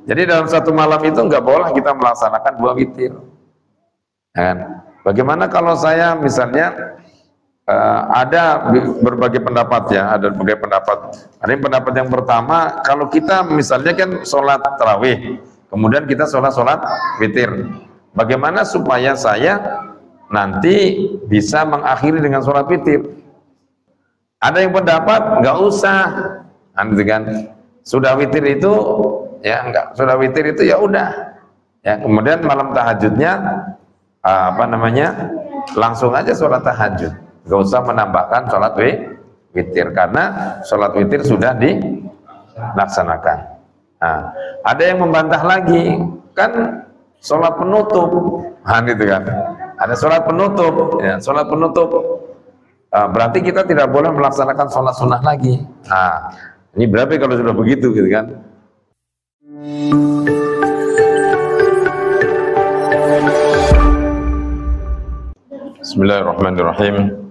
Jadi dalam satu malam itu nggak boleh kita melaksanakan 2 witir. Kan? Bagaimana kalau saya misalnya ada berbagai pendapat ya, ada berbagai pendapat. Ada yang pendapat yang pertama, kalau kita misalnya kan sholat tarawih, kemudian kita sholat witir. Bagaimana supaya saya nanti bisa mengakhiri dengan sholat witir? Ada yang pendapat nggak usah, kan? Sudah witir itu ya enggak, sudah witir itu ya udah. Ya kemudian malam tahajudnya langsung aja sholat tahajud, nggak usah menambahkan sholat witir karena sholat witir sudah dilaksanakan. Nah, ada yang membantah lagi, kan sholat penutup, gitu kan? Ada sholat penutup, ya, sholat penutup. Berarti kita tidak boleh melaksanakan sholat sunnah lagi. Nah, ini berarti kalau sudah begitu, gitu kan? Bismillahirrahmanirrahim.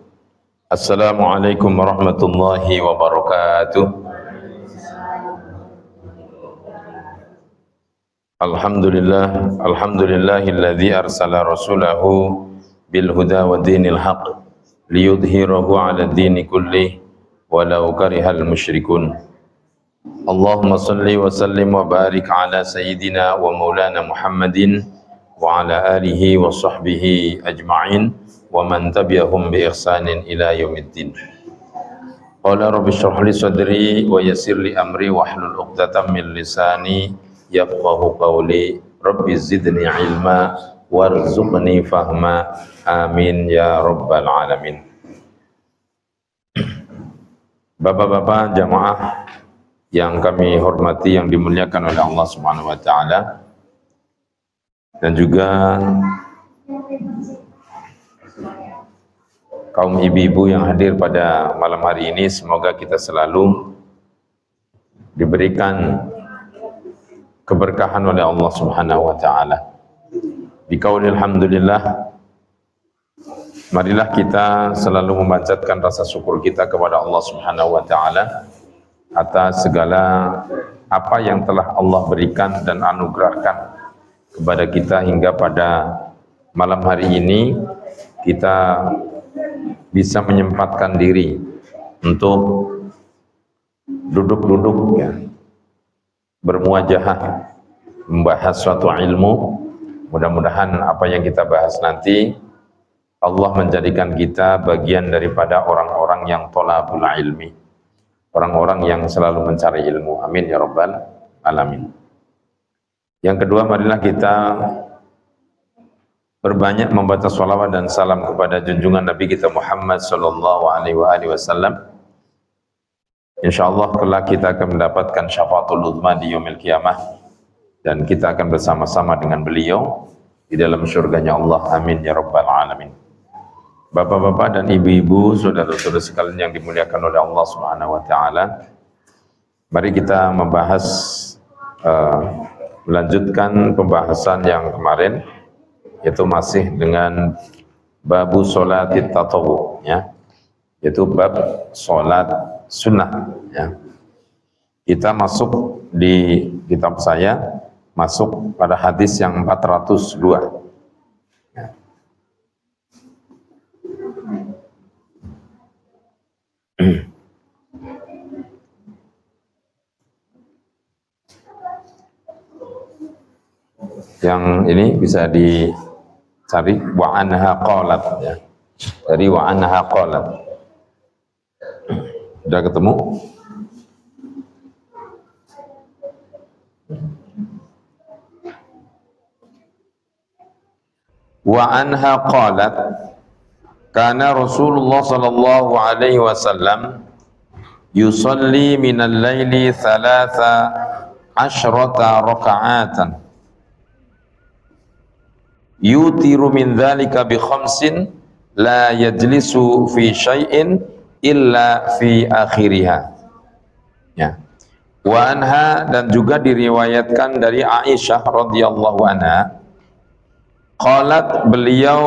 Assalamualaikum warahmatullahi wabarakatuh. Alhamdulillahilladzi arsala rasulahu bil huda wa dinil haqq liyudhhirahu 'ala ad-dini kullih walau karihal musyrikun. Allahumma shalli wa sallim wa barik 'ala sayyidina wa maulana Muhammadin wa 'ala alihi wa sahbihi ajma'in wa man tabi'ahum bi ihsanin ila yaumiddin. Qala rabbi shrah li sadri wa yassir li amri wahlul 'uqdatam min lisani yafqahu qawli rabbi zidni ilma warzuqni fahma amin ya rabbal alamin. Bapak-bapak jamaah yang kami hormati, yang dimuliakan oleh Allah Subhanahu wa taala, dan juga kaum ibu-ibu yang hadir pada malam hari ini, semoga kita selalu diberikan keberkahan oleh Allah Subhanahu wa taala. Biqauli alhamdulillah, marilah kita selalu memanjatkan rasa syukur kita kepada Allah Subhanahu wa taala atas segala apa yang telah Allah berikan dan anugerahkan kepada kita hingga pada malam hari ini kita bisa menyempatkan diri untuk duduk-duduk ya, bermuajahah membahas suatu ilmu. Mudah-mudahan apa yang kita bahas nanti Allah menjadikan kita bagian daripada orang-orang yang thalabul ilmi, orang-orang yang selalu mencari ilmu. Amin ya rabbal alamin. Yang kedua, marilah kita berbanyak membaca sholawat dan salam kepada junjungan Nabi kita Muhammad sallallahu alaihi wasallam. Insyaallah kelak kita akan mendapatkan syafaatul uzma di yaumil qiyamah, dan kita akan bersama-sama dengan beliau di dalam surganya Allah. Amin ya rabbal alamin. Bapak-bapak dan ibu-ibu, saudara-saudara sekalian yang dimuliakan oleh Allah Subhanahu wa taala, mari kita membahas melanjutkan pembahasan yang kemarin, yaitu masih dengan babu sholatit tatawwu, ya, yaitu bab sholat sunnah, ya. Kita masuk di kitab saya, masuk pada hadis yang 402. Yang ini bisa dicari, wa anha qalat, ya. Dari wa anha qalat. Sudah ketemu? Wa anha qalat kana Rasulullah sallallahu alaihi wasallam yusalli minal laili 13 raka'atan yutiru min dzalika bi khamsin la yajlisu fi syai'in illa fi akhiriha, ya. Wa anha, dan juga diriwayatkan dari Aisyah radhiyallahu anha, qalat, beliau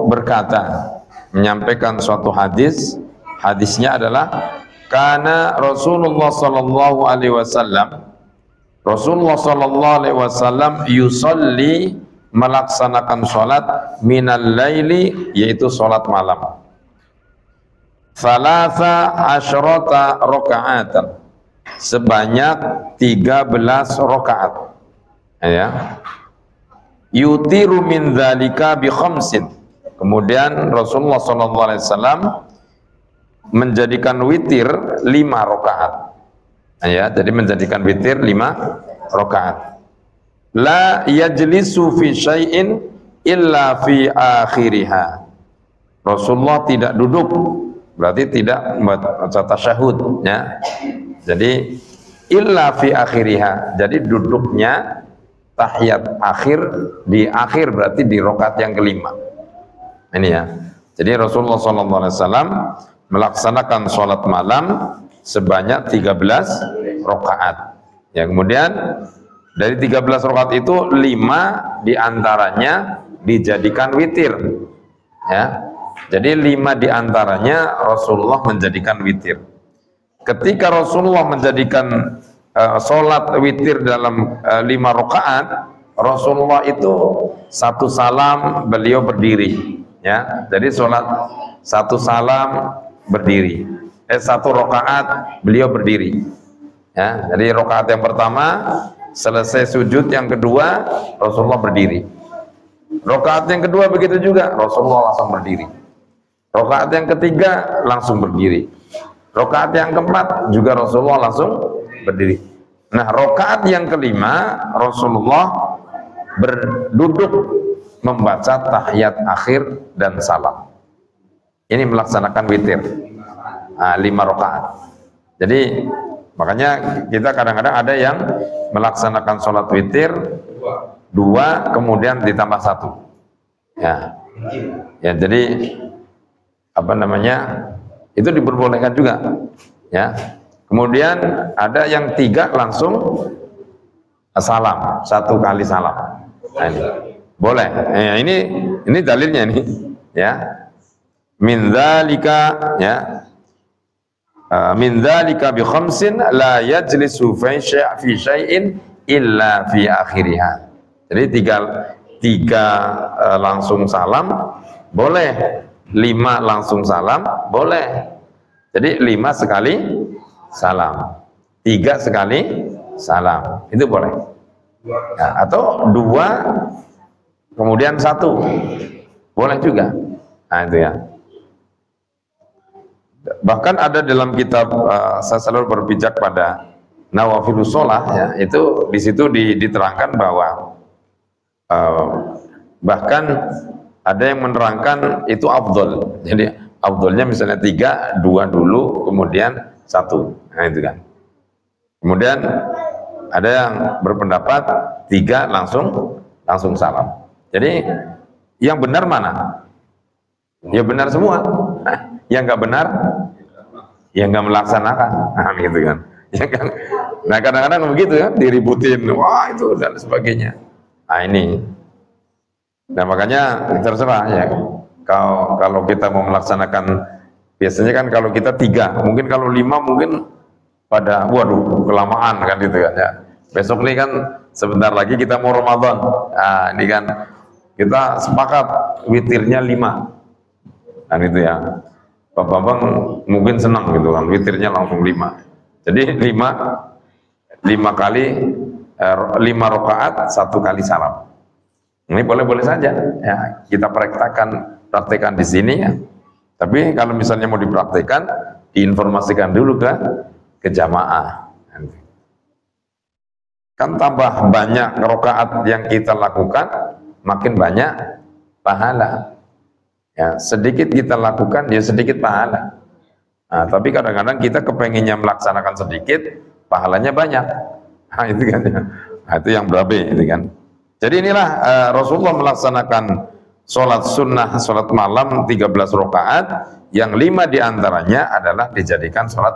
berkata, menyampaikan suatu hadis. Hadisnya adalah kana Rasulullah sallallahu alaihi wasallam Rasulullah sallallahu alaihi wasallam yusalli, melaksanakan salat, minal laili, yaitu salat malam, thalatha asyrata rakaatan, sebanyak 13 rakaat, ya. Yutiru min dzalika bi khamsin, kemudian Rasulullah sallallahu alaihi wasallam menjadikan witir 5 rakaat, ya. Jadi menjadikan witir 5 rakaat. La yajlisu fi syai'in illa fi akhiriha, Rasulullah tidak duduk, berarti tidak membaca tasyahud, ya. Jadi illa fi akhiriha, jadi duduknya tahiyat akhir, di akhir berarti di rakaat yang kelima. Ini ya. Jadi Rasulullah SAW melaksanakan sholat malam sebanyak 13 rakaat. Ya, kemudian dari 13 rakaat itu 5 diantaranya dijadikan witir. Ya. Jadi 5 diantaranya Rasulullah menjadikan witir. Ketika Rasulullah menjadikan sholat witir dalam 5 rakaat, Rasulullah itu satu salam beliau berdiri, ya. Jadi sholat satu salam berdiri, satu rakaat beliau berdiri, ya. Jadi rakaat yang pertama selesai sujud, yang kedua Rasulullah berdiri. Rakaat yang kedua begitu juga, Rasulullah langsung berdiri. Rakaat yang ketiga langsung berdiri. Rakaat yang keempat juga Rasulullah langsung berdiri. Nah, rakaat yang kelima Rasulullah berduduk membaca tahiyat akhir dan salam. Ini melaksanakan witir 5 rakaat. Jadi makanya kita kadang-kadang ada yang melaksanakan sholat witir 2 kemudian ditambah 1. Ya, jadi apa namanya, itu diperbolehkan juga, ya. Kemudian ada yang 3 langsung salam, 1 kali salam. Nah, ini boleh. Ini dalilnya nih, ya. Min dzalika, ya. Min dzalika bi khamsin la yajlisu fi syai'in illa fi akhiriha. Jadi 3 langsung salam boleh, 5 langsung salam boleh. Jadi 5 sekali salam, 3 sekali salam, itu boleh. Nah, atau 2 kemudian 1 boleh juga. Nah, itu ya. Bahkan ada dalam kitab saya selalu berpijak pada Nawafilus Sholah, ya, itu di situ diterangkan bahwa bahkan ada yang menerangkan itu afdol. Jadi afdolnya misalnya 3, 2 dulu kemudian 1. Nah, itu kan. Kemudian ada yang berpendapat 3 langsung salam. Jadi yang benar mana? Ya benar semua. Yang nggak benar, yang nggak melaksanakan. Nah, gitu kan. Ya kan. Nah, kadang-kadang begitu kan, diributin, wah itu dan sebagainya. Nah, ini. Nah, makanya terserah ya. Kalau kita mau melaksanakan, biasanya kan kalau kita 3, mungkin kalau 5 mungkin pada waduh kelamaan kan gitu kan ya. Besok ini kan sebentar lagi kita mau Ramadan. Nah, ini kan kita sepakat witirnya 5. Nah, itu ya. Pak Bambang mungkin senang gitu kan, witirnya langsung 5. Jadi 5 kali 5 rakaat 1 kali salam. Ini boleh-boleh saja ya, kita praktekkan di sini ya. Tapi kalau misalnya mau dipraktekkan, diinformasikan dulu ke jamaah. Kan tambah banyak rakaat yang kita lakukan, makin banyak pahala. Ya, sedikit kita lakukan, ya sedikit pahala. Nah, tapi kadang-kadang kita kepenginnya melaksanakan sedikit, pahalanya banyak. Nah, itu kan. Nah, itu yang berabe, itu kan. Jadi inilah Rasulullah melaksanakan sholat sunnah, sholat malam 13 rakaat, yang 5 diantaranya adalah dijadikan sholat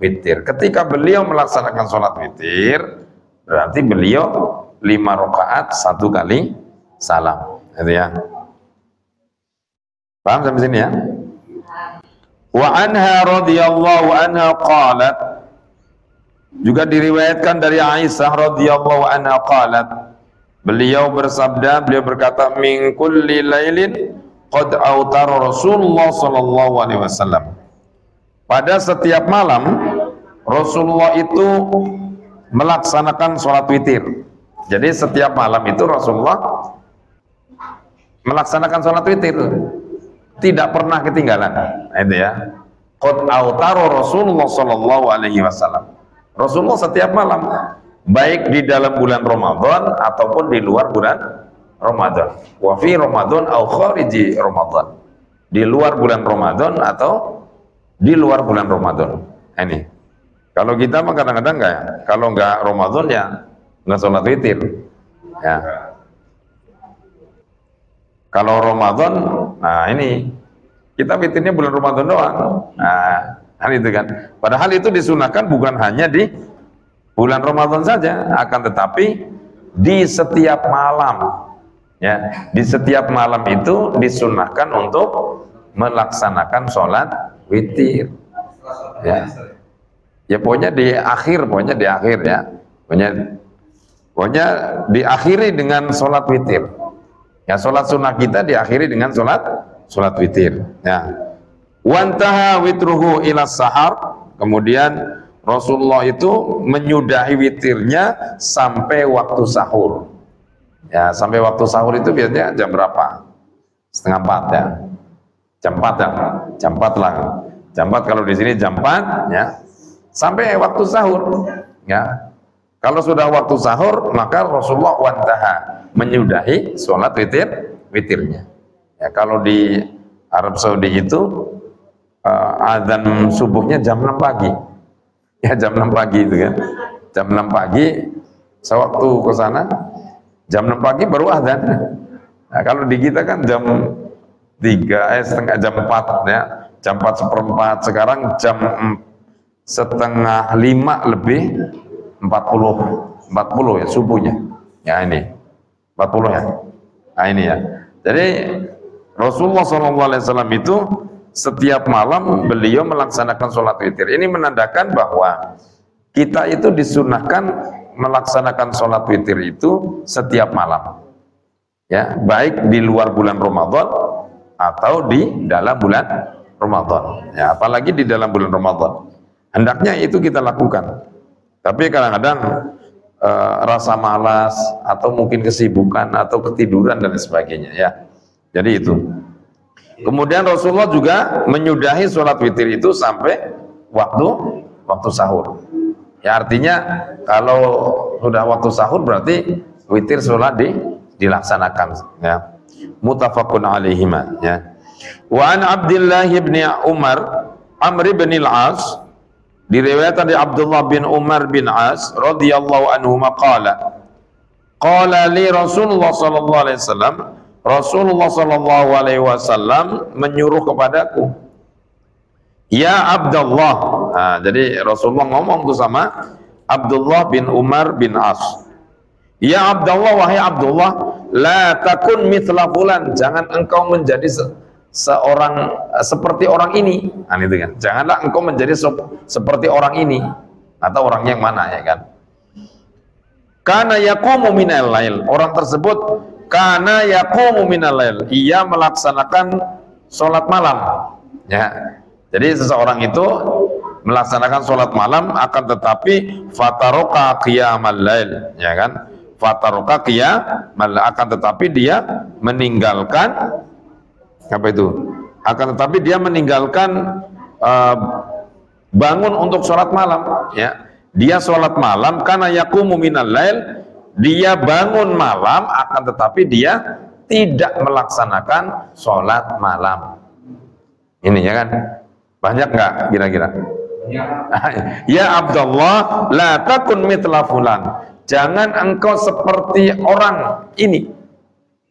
witir. Ketika beliau melaksanakan sholat witir, berarti beliau 5 rakaat 1 kali salam. Itu ya. Paham sampai sini ya? Wa anha radhiyallahu anha qalat, Juga diriwayatkan dari Aisyah radhiyallahu anha qalat, beliau bersabda, beliau berkata, min kulli lailin qad autara Rasulullah sallallahu alaihi wasallam. Pada setiap malam Rasulullah itu melaksanakan sholat witir. Jadi setiap malam itu Rasulullah melaksanakan sholat witir, tidak pernah ketinggalan. Itu ya. Qad autara Rasulullah sallallahu alaihi wasallam. Rasulullah setiap malam, baik di dalam bulan Ramadan ataupun di luar bulan Ramadan. Wa fi Ramadan au khariji Ramadan. Di luar bulan Ramadan atau di luar bulan Ramadan. Ini. Kalau kita mah kadang-kadang enggak, kalau enggak Ramadan ya enggak sholat witir. Ya. Kalau Ramadan, nah ini kita witirnya bulan Ramadan doang. Nah, itu kan. Padahal itu disunahkan bukan hanya di bulan Ramadan saja, akan tetapi di setiap malam. Ya, di setiap malam itu disunahkan untuk melaksanakan sholat witir. Ya. Ya pokoknya di akhir ya. Pokoknya diakhiri dengan sholat witir. Ya, sholat sunnah kita diakhiri dengan sholat witir. Ya. Wantaha witruhu ila sahar. Kemudian Rasulullah itu menyudahi witirnya sampai waktu sahur. Ya, sampai waktu sahur itu biasanya jam berapa? 3:30 ya. Jam 4 ya. Jam 4 lah. Jam 4 kalau di sini jam 4 ya. Sampai waktu sahur. Ya. Kalau sudah waktu sahur, maka Rasulullah wantaha, menyudahi sholat witirnya. Ya, kalau di Arab Saudi itu azan subuhnya jam 6 pagi. Ya, jam 6 pagi itu kan. Jam 6 pagi, sewaktu ke sana, jam 6 pagi baru azan. Nah, kalau di kita kan jam 3, setengah jam 4 ya. Jam 4:15, sekarang jam setengah 5 lebih 40 ya subuhnya. Ya ini 40 ya. Nah ini ya. Jadi Rasulullah SAW itu setiap malam beliau melaksanakan sholat witir. Ini menandakan bahwa kita itu disunahkan melaksanakan sholat witir itu setiap malam. Ya, baik di luar bulan Ramadan atau di dalam bulan Ramadan. Ya, apalagi di dalam bulan Ramadan. Hendaknya itu kita lakukan. Tapi kadang-kadang rasa malas atau mungkin kesibukan atau ketiduran dan sebagainya ya. Jadi itu. Kemudian Rasulullah juga menyudahi sholat witir itu sampai waktu sahur. Ya, artinya kalau sudah waktu sahur berarti witir sholat dilaksanakan ya. Muttafaqun alaihima ya. Wa an Abdullah bin Umar Amr bin al-As, diriwayatkan dari Abdullah bin Umar bin As radhiyallahu anhu qala li Rasulullah sallallahu alaihi wasallam, Rasulullah sallallahu alaihi wasallam menyuruh kepadaku, ya Abdullah. Nah, jadi Rasulullah ngomong tuh sama Abdullah bin Umar bin As, ya Abdullah, wahai Abdullah, la takun mithla fulan, jangan engkau menjadi seorang seperti orang ini. Nah, itu kan. Janganlah engkau menjadi seperti orang ini, atau orang yang mana ya kan. Kana yaqumu minal lail, orang tersebut kana yaqumu minal lail, ia melaksanakan sholat malam ya. Jadi seseorang itu melaksanakan sholat malam, akan tetapi fataroka qiyamal lail ya kan. Fataroka qiyamal, akan tetapi dia meninggalkan apa itu? Akan tetapi dia meninggalkan bangun untuk sholat malam ya. Dia sholat malam karena yaqumu minal lail, dia bangun malam, akan tetapi dia tidak melaksanakan sholat malam. Ini ya kan, banyak nggak kira-kira? Ya Abdullah, la takun mithla fulan, jangan engkau seperti orang ini.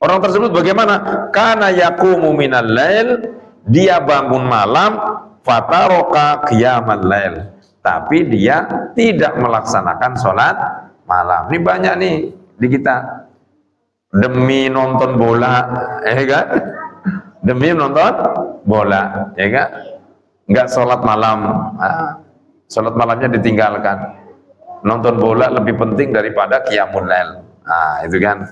Orang tersebut bagaimana? Kana yaqumu minal lail, dia bangun malam, fataroka qiyamal lail, tapi dia tidak melaksanakan sholat malam. Ini banyak nih di kita, demi nonton bola ya kan, demi nonton bola ya kan, nggak sholat malam. Nah, sholat malamnya ditinggalkan. nonton bola lebih penting daripada qiyamul lail. Nah, itu kan.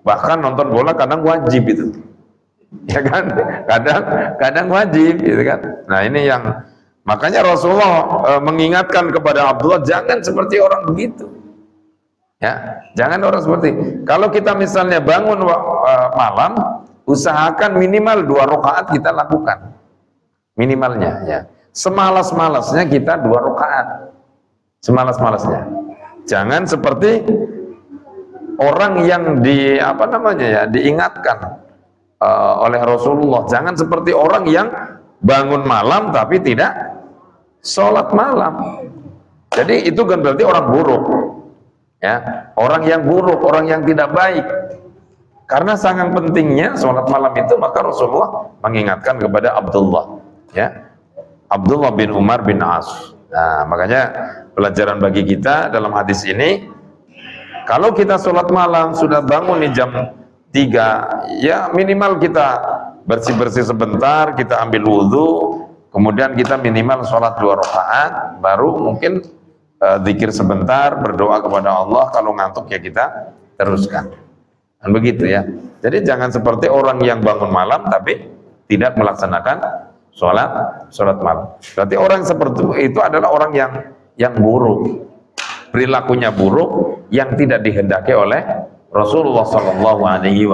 Bahkan nonton bola kadang wajib itu. Ya kan? Kadang wajib gitu kan. Nah, ini yang makanya Rasulullah mengingatkan kepada Abdullah, jangan seperti orang begitu. Ya, jangan orang seperti. Kalau kita misalnya bangun malam, usahakan minimal 2 rakaat kita lakukan. Minimalnya ya. Semalas-malasnya kita 2 rakaat. Semalas-malasnya. Jangan seperti orang yang diingatkan oleh Rasulullah. Jangan seperti orang yang bangun malam tapi tidak sholat malam. Jadi itu kan berarti orang buruk. Ya, orang yang buruk, orang yang tidak baik. Karena sangat pentingnya sholat malam itu, maka Rasulullah mengingatkan kepada Abdullah. Ya, Abdullah bin Umar bin As. Nah, makanya pelajaran bagi kita dalam hadis ini, kalau kita sholat malam sudah bangun di jam 3, ya minimal kita bersih-bersih sebentar, kita ambil wudhu, kemudian kita minimal sholat 2 rakaat, baru mungkin zikir sebentar, berdoa kepada Allah. Kalau ngantuk ya kita teruskan. Dan begitu ya. Jadi jangan seperti orang yang bangun malam tapi tidak melaksanakan sholat malam. Berarti orang seperti itu adalah orang yang buruk, perilakunya buruk, yang tidak dihendaki oleh Rasulullah Shallallahu Alaihi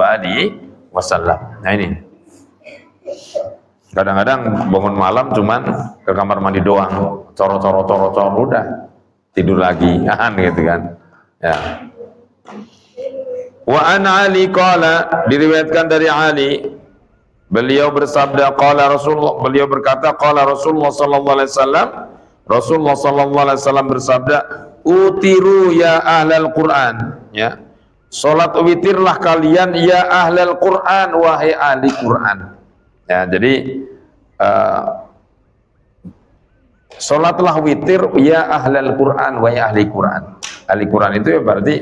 Wasallam. Nah ini, kadang-kadang bangun malam cuman ke kamar mandi doang, coro udah tidur lagi, gitu kan? Ya. Wa an Ali qala, diriwayatkan dari Ali, beliau bersabda, beliau berkata, qala Rasulullah sallallahu alaihi wasallam, Rasulullah sallallahu alaihi wasallam bersabda, utiru ya ahlal Quran, ya. Salat witirlah kalian ya ahlal Quran, wahai ahli Quran. Ya, jadi salatlah witir ya ahlal Quran, wahai ahli Quran. Ahli Quran itu ya berarti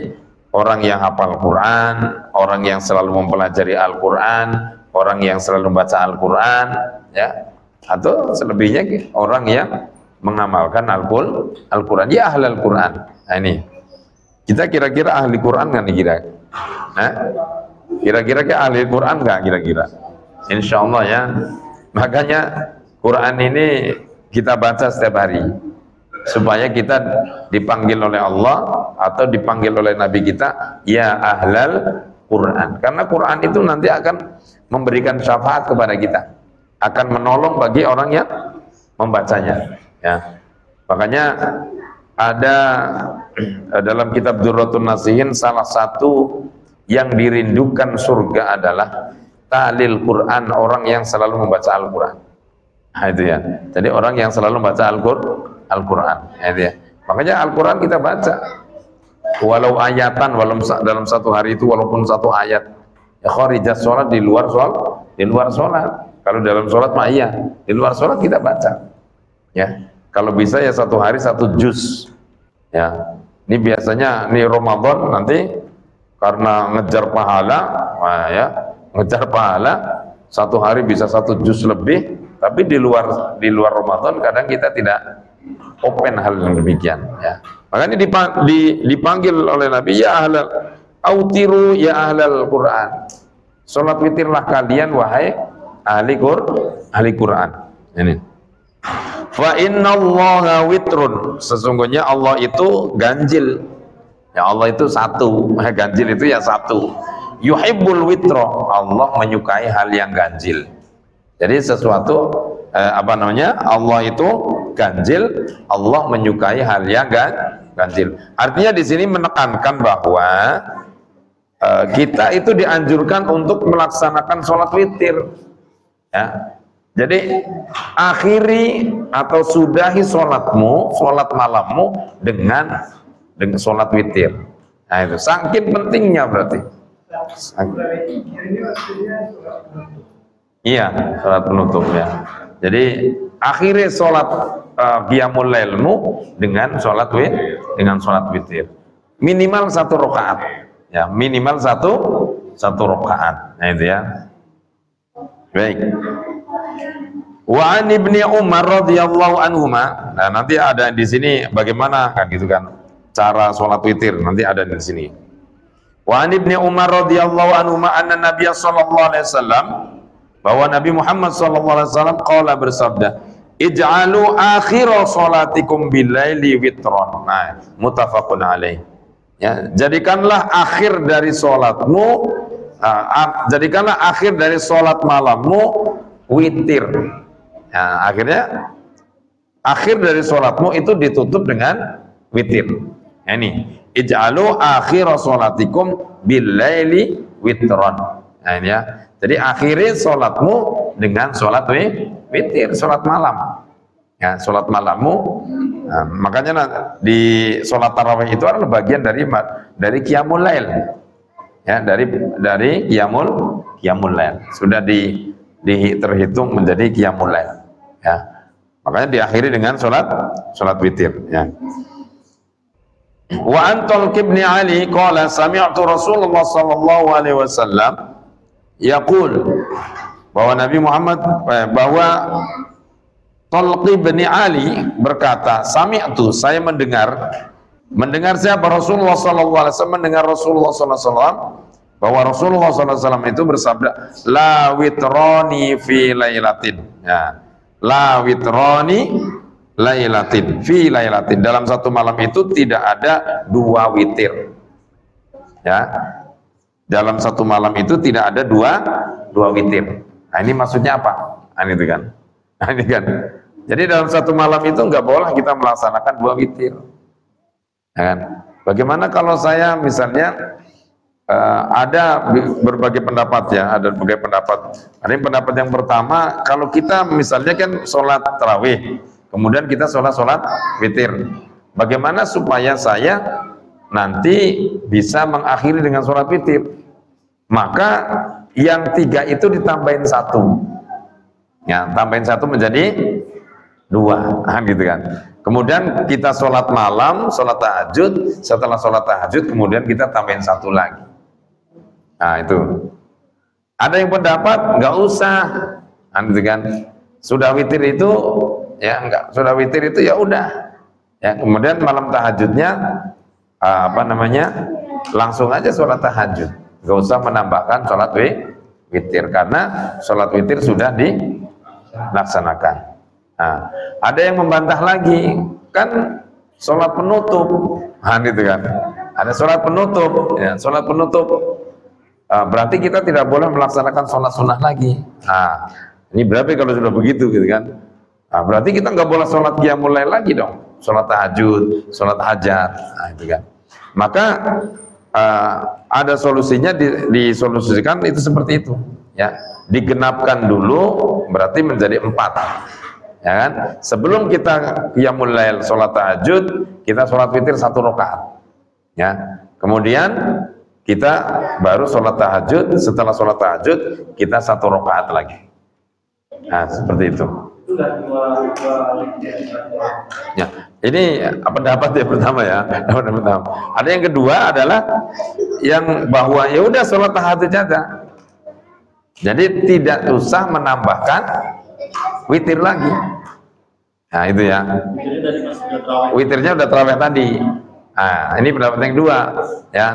orang yang hafal Quran, orang yang selalu mempelajari Al-Quran, orang yang selalu membaca Al-Quran, ya, atau selebihnya orang yang mengamalkan Al-Quran, ya ahlal Quran. Nah ini, kita kira-kira ahli Quran kan kira? Kira-kira ke ahli Quran nggak kira-kira? Insya Allah ya. Makanya Quran ini kita baca setiap hari, supaya kita dipanggil oleh Allah atau dipanggil oleh Nabi kita, ya ahlal Quran. Karena Quran itu nanti akan memberikan syafaat kepada kita, akan menolong bagi orang yang membacanya. Ya. Makanya ada dalam kitab Durratun Nasihin, salah satu yang dirindukan surga adalah tahlil Quran, orang yang selalu membaca Al-Quran. Nah, itu ya. Jadi orang yang selalu membaca Al-Quran. Nah, itu ya. Makanya Al-Quran kita baca, walau ayatan, walau dalam satu hari itu walaupun 1 ayat. Ya kharijat sholat, di luar sholat. Kalau dalam sholat mah iya, di luar sholat kita baca. Ya. Kalau bisa ya 1 hari 1 juz. Ya, ini biasanya ini Ramadan nanti karena ngejar pahala, nah ya, ngejar pahala 1 hari bisa 1 juz lebih, tapi di luar Ramadan kadang kita tidak open hal yang demikian. Ya, makanya dipanggil oleh Nabi, ya ahlal autiru ya ahlal Quran, sholat witirlah kalian wahai ahli Quran. Ini. Fa innallaha witrun, sesungguhnya Allah itu ganjil. Ya Allah itu satu, ganjil itu ya satu. Yuhibbul witra, Allah menyukai hal yang ganjil. Jadi sesuatu Allah itu ganjil, Allah menyukai hal yang ganjil. Artinya di sini menekankan bahwa kita itu dianjurkan untuk melaksanakan sholat witir. Ya. Jadi akhiri atau sudahi sholat malammu dengan sholat witir. Nah itu saking pentingnya berarti. Iya, sholat penutup ya. Jadi akhiri sholat qiyamul lailmu dengan sholat witir. Minimal 1 rakaat. Ya, minimal satu rakaat. Nah itu ya. Baik. Wa an Ibni Umar radhiyallahu anhuma. Nah, nanti ada di sini bagaimana kan gitu kan. cara sholat witir, nanti ada di sini. Wa an Ibnu Umar radhiyallahu anhu anna Nabiy sallallahu alaihi wasallam, bahwa Nabi Muhammad sallallahu alaihi wasallam qala bersabda, ij'alu akhir salatikum bilaili witron. Nah, muttafaqun alaih. Ya, jadikanlah akhir dari salatmu, jadikanlah akhir dari salat malammu witir. Nah, akhirnya akhir dari salatmu itu ditutup dengan witir. Nah, ini ij'alu akhir salatikum bilaili witron. Nah, ini ya. Jadi akhiri salatmu dengan salat witir, salat malam. Ya, salat malammu. Nah, makanya di salat tarawih itu adalah bagian dari qiyamul lail. Ya, dari qiyamul lail. Sudah terhitung menjadi qiyamul lail. Ya. Makanya diakhiri dengan salat witir, ya. Wa an Talq bin Ali qala sami'tu Rasulullah sallallahu alaihi wasallam yaqul, bahwa Nabi Muhammad bahwa Talq bin Ali berkata, sami'tu, saya mendengar siapa? Rasulullah sallallahu alaihi wasallam, mendengar Rasulullah sallallahu alaihi wasallam, bahwa Rasulullah sallallahu alaihi wasallam itu bersabda, la witrani fi lailatin. Ya. La witrani lailatin fi lailatin, dalam satu malam itu tidak ada dua witir. Ya, dalam satu malam itu tidak ada dua witir. Nah, ini maksudnya apa? Nah, itu kan. Nah, ini kan. Jadi dalam satu malam itu nggak boleh kita melaksanakan dua witir. Ya kan? Bagaimana kalau saya misalnya ada berbagai pendapat, ya, ada berbagai pendapat. Ada yang pendapat yang pertama, kalau kita misalnya kan sholat tarawih, kemudian kita sholat witir, bagaimana supaya saya nanti bisa mengakhiri dengan sholat witir? Maka yang 3 itu ditambahin 1, ya, tambahin 1 menjadi 2, gitu kan. Kemudian kita sholat malam, sholat tahajud, setelah sholat tahajud kemudian kita tambahin 1 lagi. Nah, itu. Ada yang pendapat nggak usah, gitu kan. Sudah witir itu, ya enggak. Sudah witir itu ya udah. Ya, kemudian malam tahajudnya langsung aja sholat tahajud. Nggak usah menambahkan sholat witir, karena sholat witir sudah dilaksanakan. Nah, ada yang membantah lagi, kan sholat penutup, gitu kan. Ada sholat penutup, ya, sholat penutup. Berarti kita tidak boleh melaksanakan sholat sunnah lagi. Nah, ini berarti kalau sudah begitu, gitu kan. Nah, berarti kita nggak boleh sholat qiyamul lail lagi dong. Sholat tahajud, sholat hajat, gitu kan. Maka ada solusinya, disolusikan itu seperti itu. Ya, digenapkan dulu, berarti menjadi 4. Ya kan? Sebelum kita qiyamul lail sholat tahajud, kita sholat witir 1 rakaat. Ya, kemudian kita baru sholat tahajud, setelah sholat tahajud kita 1 rakaat lagi. Nah, seperti itu. Ya, ini pendapat yang pertama, ya. Ada yang kedua adalah yang bahwa ya udah sholat tahajud aja. Jadi tidak usah menambahkan witir lagi. Nah, itu ya. Witirnya udah tarawih tadi. Nah, ini pendapat yang kedua, ya.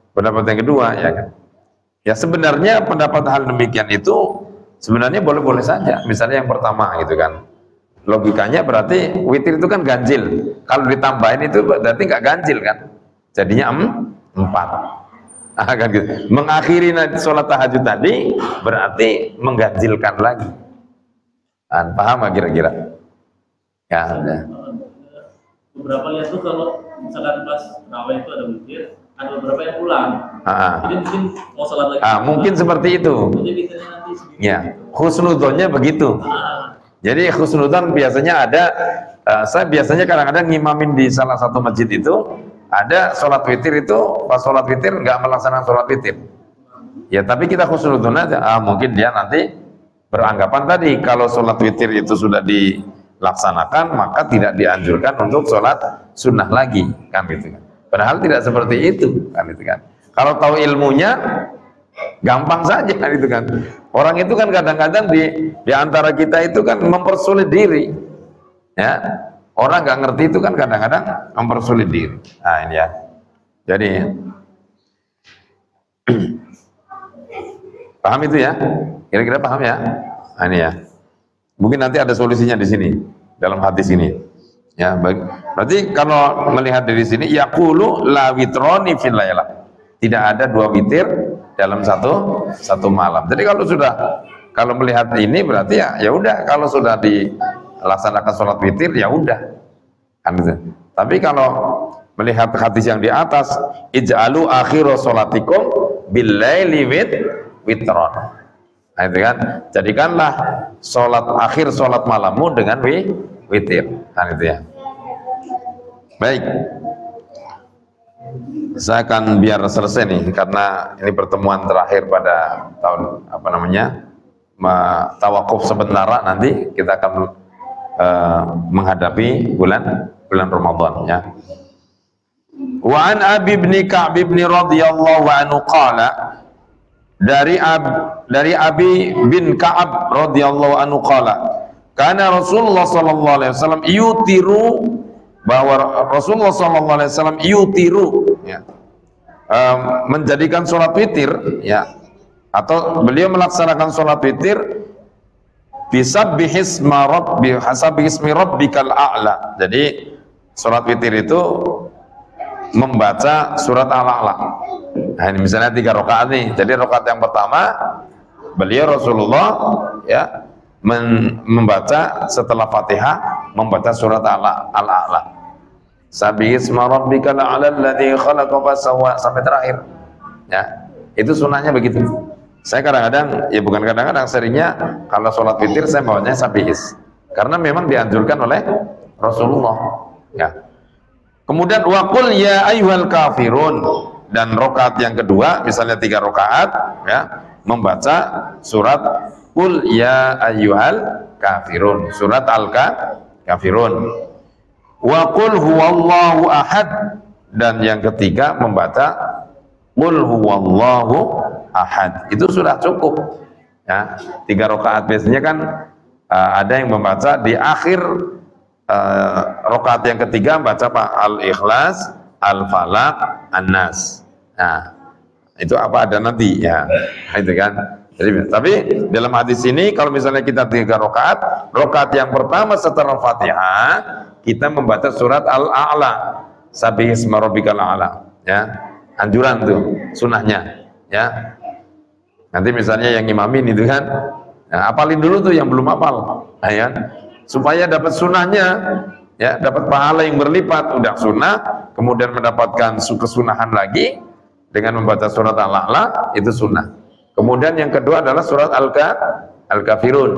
Pendapat yang kedua, ya kan. Ya, sebenarnya pendapat hal demikian itu sebenarnya boleh-boleh saja. Misalnya yang pertama, gitu kan. Logikanya berarti witir itu kan ganjil. Kalau ditambahin itu berarti nggak ganjil kan. Jadinya 4. Kan gitu. Mengakhiri sholat tahajud tadi berarti mengganjilkan lagi. Paham nggak kira-kira? Ya, ada. Beberapa lihat tuh kalau misalkan pas tarawih itu ada witir, ada beberapa yang pulang. Jadi mungkin mau sholat lagi. Mungkin seperti itu. Jadi nanti ya, husnudzonnya begitu. Jadi husnudzon biasanya ada. Saya biasanya kadang-kadang ngimamin di salah satu masjid itu ada sholat witir itu, pas sholat witir nggak melaksanakan sholat witir. Ya, tapi kita husnudzon aja. Mungkin dia nanti beranggapan tadi kalau sholat witir itu sudah dilaksanakan, maka tidak dianjurkan untuk sholat sunnah lagi, kan gitu kan. Padahal tidak seperti itu, kan itu kan. Kalau tahu ilmunya gampang saja, kan itu kan. Orang itu kan kadang-kadang di antara kita itu kan mempersulit diri. Ya. Orang nggak ngerti itu kan kadang-kadang mempersulit diri. Nah ini ya. Jadi paham itu ya? Kira-kira paham ya? Nah ini ya. Mungkin nanti ada solusinya di sini dalam hadis ini. Ya, berarti kalau melihat dari sini yaqulu la witroni fil lailah. Tidak ada 2 witir dalam satu malam. Jadi kalau melihat ini berarti ya udah, kalau sudah dilaksanakan sholat witir ya udah. Kan gitu. Tapi kalau melihat hadis yang di atas, ij'alu akhiru sholatikum bil laili witron. Nah, itu kan, jadikanlah akhir sholat malammu dengan witir. Nah, itu ya. Baik. Saya akan biar selesai nih, karena ini pertemuan terakhir pada tahun tawakuf sebentar, nanti kita akan menghadapi bulan Ramadan ya. Wa an Abi bin Ka'b bin radhiyallahu anhu qala, dari Abi bin Ka'ab radhiyallahu anhu qala, kana Rasulullah sallallahu alaihi wasallam yutiru, bahwa Rasulullah sallallahu alaihi wasallam yutiru ya, menjadikan sholat witir ya, atau beliau melaksanakan sholat witir bisabbihismi rabbikal a'la. Jadi sholat witir itu membaca surat Al-A'la. Nah ini misalnya 3 rakaat nih. Jadi rakaat yang pertama beliau Rasulullah ya membaca setelah Fatihah membaca surat Al-A'la. Sabbihisma rabbikal a'la alladzi khalaqa fasawwa sampai terakhir. Ya, itu sunahnya begitu. Saya kadang-kadang, ya bukan kadang-kadang, seringnya kalau sholat witir saya bawanya sabihis, karena memang dianjurkan oleh Rasulullah. Ya. Kemudian waqul ya ayyuhal kafirun, dan rakaat yang kedua misalnya 3 rakaat ya, membaca surat qul ya ayyuhal kafirun, surat al-kafirun. Wa qul huwallahu ahad, dan yang ketiga membaca qul huwallahu ahad. Itu sudah cukup ya. 3 rakaat biasanya kan ada yang membaca di akhir rakaat yang ketiga baca apa? Al-Ikhlas, Al-Falaq, An-Nas. Nah, itu apa ada nanti ya. Itu kan. Jadi, tapi dalam hadis ini kalau misalnya kita 3 rakaat yang pertama setelah Fatihah kita membaca surat Al-A'la, Sabbihisma rabbikal a'la ya. Anjuran tuh, sunahnya ya. Nanti misalnya yang imamin itu kan, nah, apalin dulu tuh yang belum hafal ya, supaya dapat sunahnya ya, dapat pahala yang berlipat. Udah sunnah kemudian mendapatkan kesunahan lagi dengan membaca surat Al-A'la, itu sunnah. Kemudian yang kedua adalah surat Al-Kafirun.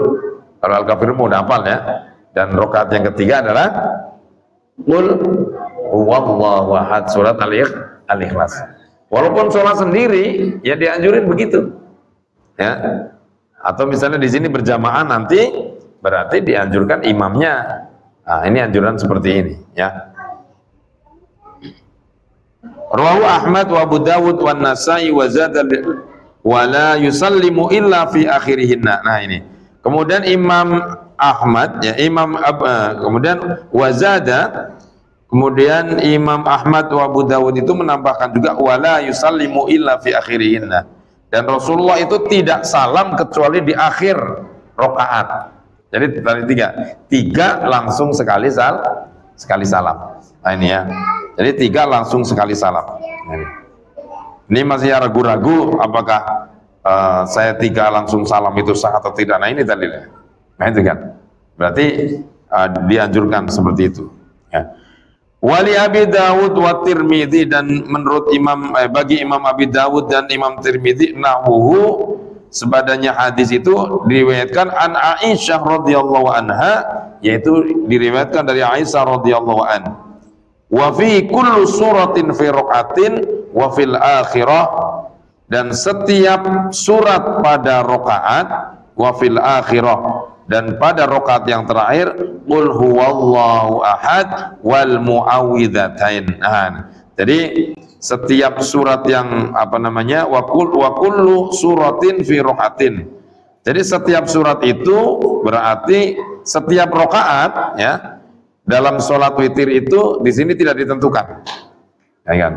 Kalau Al-Kafirun udah hafal ya. Dan rakaat yang ketiga adalah qul huwallahu ahad, surat Al-Ikhlas. Walaupun sholat sendiri ya dianjurin begitu ya. Atau misalnya di sini berjamaah nanti berarti dianjurkan imamnya. Nah, ini anjuran seperti ini ya. Rawahu Ahmad wa Abu Dawud wa Nasa'i wa zada wa la yusallimu illa fi akhirihinna. Nah ini. Kemudian Imam Ahmad ya, kemudian wazada, kemudian Imam Ahmad wa Abu Dawud itu menambahkan juga wala yusallimu illa fi akhirihinna, dan Rasulullah itu tidak salam kecuali di akhir rakaat. Jadi tadi 3 langsung sekali salam. Nah ini ya. Jadi 3 langsung sekali salam. Ini masih ragu-ragu apakah saya 3 langsung salam itu sah atau tidak. Nah ini tadi. Nah itu kan. Berarti dianjurkan seperti itu. Ya. Wali Abi Dawud wa Tirmidzi, dan menurut bagi Imam Abi Dawud dan Imam Tirmidzi nahwuhu, sebadanya hadis itu diriwayatkan an Aisyah radhiyallahu anha, yaitu diriwayatkan dari Aisyah radhiyallahu anha. Wa fi kullu suratin fi raqatin wa fil akhirah, dan setiap surat pada rakaat, wa fil akhirah, dan pada rakaat yang terakhir qul huwallahu ahad wal muawwidzatain. Nah, jadi setiap surat yang wa kullu suratin fi raqatin. Jadi setiap surat itu berarti setiap rakaat ya, dalam sholat witir itu di sini tidak ditentukan, ya kan?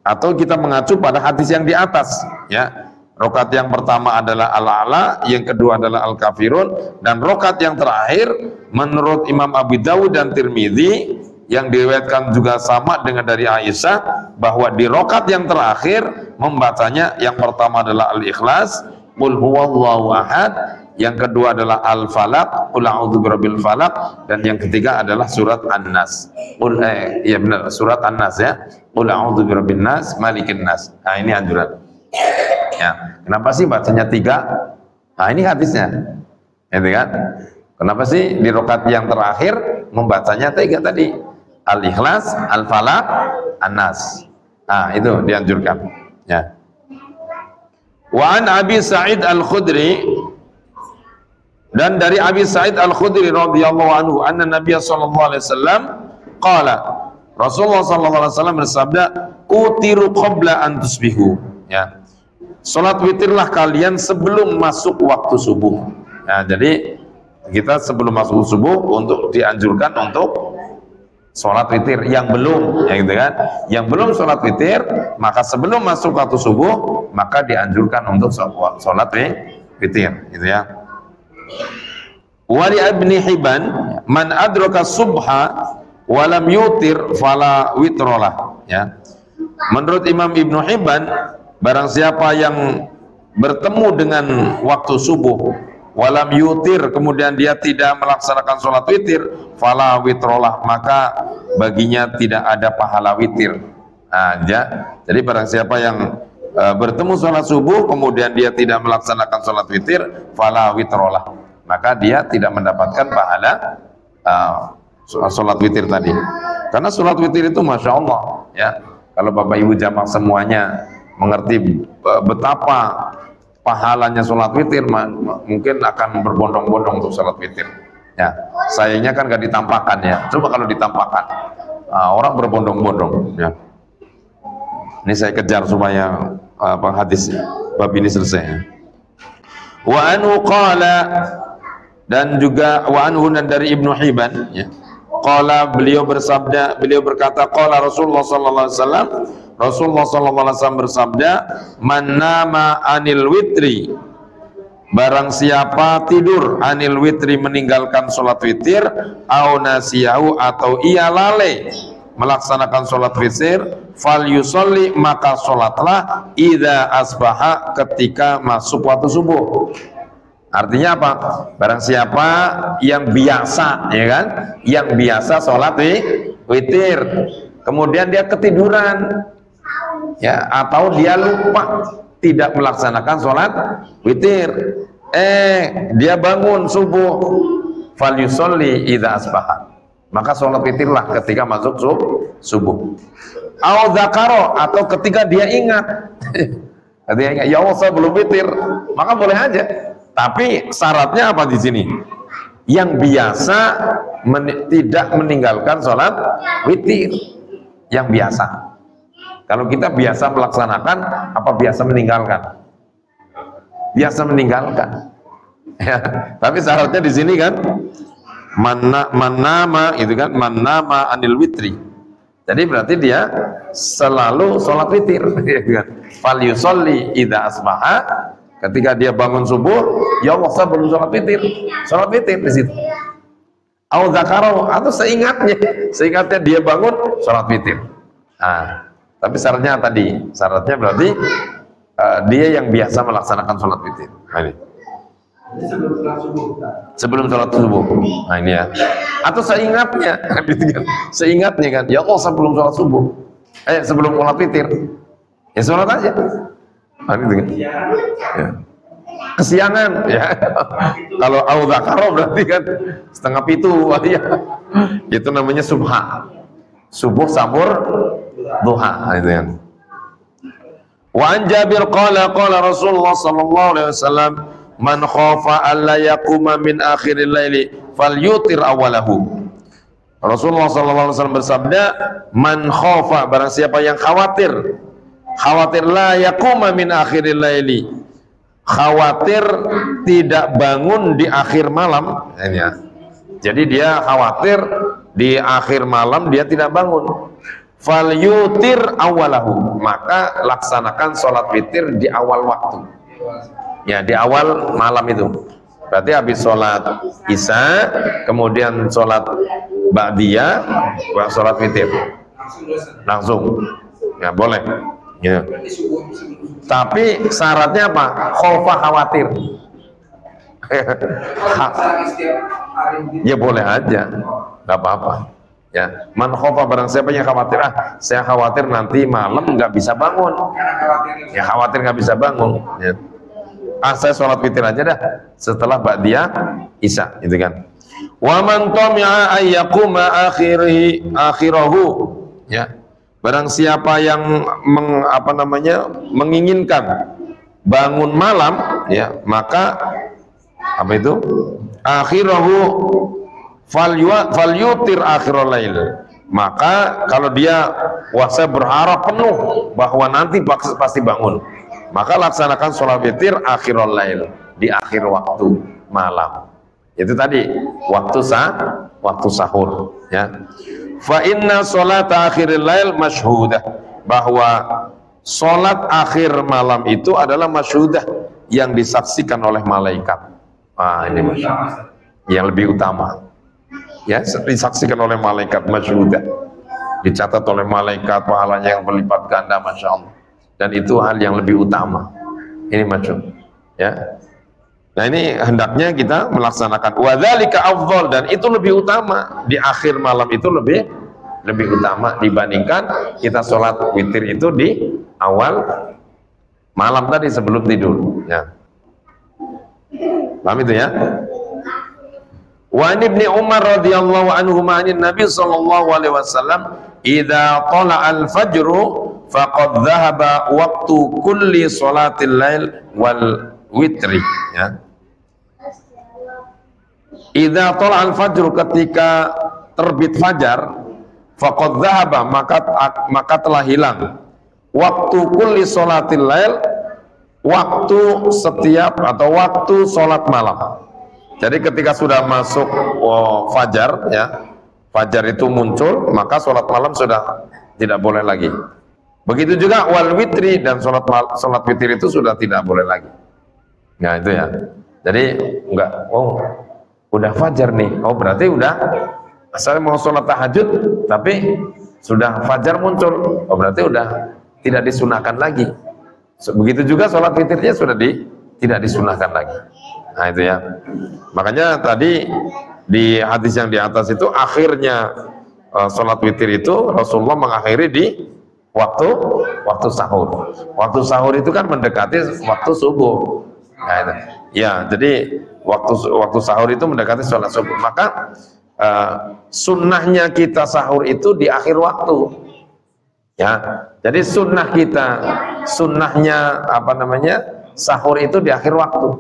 Atau kita mengacu pada hadis yang di atas, ya. Rokat yang pertama adalah al-a'la, yang kedua adalah al-kafirun, dan rokat yang terakhir menurut Imam Abu Dawud dan Tirmidzi yang diriwayatkan juga sama dengan dari Aisyah, bahwa di rokat yang terakhir membacanya yang pertama adalah al-ikhlas, qul huwallahu ahad, yang kedua adalah al-falaq, qul a'udzu birabbil falaq, dan yang ketiga adalah surat An-Nas. Iya benar, surat An-Nas ya. Qul a'udzu birabbin nas, malikin nas. Nah, ini anjuran. Ya, kenapa sih bacanya 3? Nah, ini hadisnya. Gitu kan? Kenapa sih di rakaat yang terakhir membacanya 3 tadi? Al-Ikhlas, Al-Falaq, An-Nas. Nah, itu dianjurkan. Ya. Wa an Abi Sa'id Al-Khudri, dan dari Abi Sa'id Al-Khudri radhiyallahu anhu, anna Nabiy sallallahu alaihi wasallam qala, Rasulullah sallallahu alaihi wasallam bersabda, utiru qabla an tusbihu. Ya. Salat witirlah kalian sebelum masuk waktu subuh. Nah, jadi kita sebelum masuk subuh untuk dianjurkan untuk salat witir. Yang belum, ya gitu kan? Yang belum salat witir, maka sebelum masuk waktu subuh, maka dianjurkan untuk salat witir, gitu ya. Wali Ibni Hibban, man adraka subha walam yutir fala witrolah. Ya. Menurut Imam Ibnu Hibban, barang siapa yang bertemu dengan waktu subuh walam yutir, kemudian dia tidak melaksanakan sholat witir, fala witrolah, maka baginya tidak ada pahala witir. Nah, jadi barang siapa yang bertemu sholat subuh kemudian dia tidak melaksanakan sholat witir, fala witrolah, maka dia tidak mendapatkan pahala sholat witir tadi. Karena sholat witir itu masya Allah, ya, kalau bapak ibu jamaah semuanya mengerti betapa pahalanya sholat witir, mungkin akan berbondong-bondong untuk sholat witir. Ya, sayangnya kan gak ditampakkan ya. Coba kalau ditampakkan, orang berbondong-bondong. Ya. Ini saya kejar supaya hadis bab ini selesai. Wa anhu qala, dan juga wa anhu, dan dari Ibnu Hibban, ya. Qala, beliau bersabda, beliau berkata, qala Rasulullah sallallahu alaihi wasallam, Rasulullah SAW bersabda, man nama anil witri, barang siapa tidur anil witri, meninggalkan sholat witir, au nasiyahu, atau ia lalai melaksanakan sholat witir, fal yusolli, maka sholatlah idza asbaha, ketika masuk waktu subuh. Artinya apa? Barang siapa yang biasa, ya kan, yang biasa sholat witir, kemudian dia ketiduran, ya, atau dia lupa tidak melaksanakan sholat witir, dia bangun subuh, fal yusolli idza asbaha, maka sholat witirlah ketika masuk subuh. Au dzakaro, atau ketika dia ingat, ketika ingat, ya Allah saya belum witir, maka boleh aja. Tapi syaratnya apa di sini? Yang biasa tidak meninggalkan sholat witir, yang biasa. Kalau kita biasa melaksanakan, apa biasa meninggalkan? Biasa meninggalkan. Ya, tapi syaratnya di sini kan, manama itu kan, manama anil witri. Jadi berarti dia selalu sholat witir. Fal yusolli idza asbaha, ketika dia bangun subuh, ya Allah saya belum sholat witir di situ. Au dzakaro, atau seingatnya dia bangun sholat witir. Nah, tapi syaratnya tadi, syaratnya berarti dia yang biasa melaksanakan sholat witir. Nah, ini. Sebelum sholat subuh. Nah ini ya. Atau seingatnya, seingatnya kan, ya Allah sebelum sholat subuh, sebelum sholat witir, ya sholat aja. Nah, gitu kan. Ya. Kesiangan, ya. Kalau au dzakaro berarti kan setengah pitu, ya. Itu namanya subha. Subuh sahur duha, itu kan. Wa an Jabir qala qala Rasulullah sallallahu alaihi wasallam, man khafa alla yaquma min akhiril laili falyutir awalahu. Rasulullah sallallahu alaihi wasallam bersabda, man khafa, barang siapa yang khawatir la yaquma min akhiril laili, khawatir tidak bangun di akhir malam, ini ya. Jadi dia khawatir di akhir malam dia tidak bangun. Fal yutir awalahu, maka laksanakan sholat witir di awal waktu. Ya, di awal malam itu. Berarti habis sholat isya, kemudian sholat ba'diyah, sholat witir. Langsung. Ya, boleh. Ya. Tapi syaratnya apa? Khofah, khawatir. Ya boleh aja, nggak apa-apa. Ya, man khofa, barang siapa yang khawatir, saya khawatir nanti malam nggak bisa bangun. Ya khawatir nggak bisa bangun. Ya. Saya sholat witir aja dah setelah ba'diyah isya, gitu kan. Wa man tami'a ayyakuma akhirahu. Ya, barang siapa yang menginginkan bangun malam, ya maka apa itu? Akhirahu falyutir akhirul lail. Maka kalau dia saya berharap penuh bahwa nanti pasti bangun, maka laksanakan sholat witir akhirul lail, di akhir waktu malam. Itu tadi waktu sahur, ya. Fa inna sholata akhiril lail masyhudah, bahwa sholat akhir malam itu adalah masyhudah, yang disaksikan oleh malaikat. Ini yang lebih utama, ya, disaksikan oleh malaikat, masyhudah, dicatat oleh malaikat, pahalanya yang berlipat ganda, masya Allah. Dan itu hal yang lebih utama. Ini masyhur, ya. Nah ini hendaknya kita melaksanakan. Wadzalika afdhal, dan itu lebih utama. Di akhir malam itu lebih utama dibandingkan kita sholat witir itu di awal malam tadi sebelum tidur. Ya. Paham itu ya? Wa Ibnu Umar radhiyallahu anhu ma'anin Nabi sallallahu alaihi wasallam, idza tala'al fajru faqad dhahaba waqtu kulli salatil lail wal witri, ya. Idza tala'al fajru, ketika terbit fajar, faqad dhahaba, maka telah hilang waktu kulli salatil lail, waktu setiap atau waktu sholat malam. Jadi ketika sudah masuk fajar, ya, fajar itu muncul, maka sholat malam sudah tidak boleh lagi. Begitu juga wal witri, dan sholat witir itu sudah tidak boleh lagi. Nah itu ya. Jadi enggak, udah fajar nih, berarti udah, saya mau sholat tahajud tapi sudah fajar muncul, berarti udah tidak disunahkan lagi. Begitu juga sholat witirnya sudah tidak disunahkan lagi. Nah itu ya. Makanya tadi di hadis yang di atas itu, akhirnya sholat witir itu Rasulullah mengakhiri di waktu sahur. Waktu sahur itu kan mendekati waktu subuh. Nah, itu. Ya, jadi waktu sahur itu mendekati sholat subuh. Maka sunnahnya kita sahur itu di akhir waktu. Ya, jadi sunnahnya sahur itu di akhir waktu.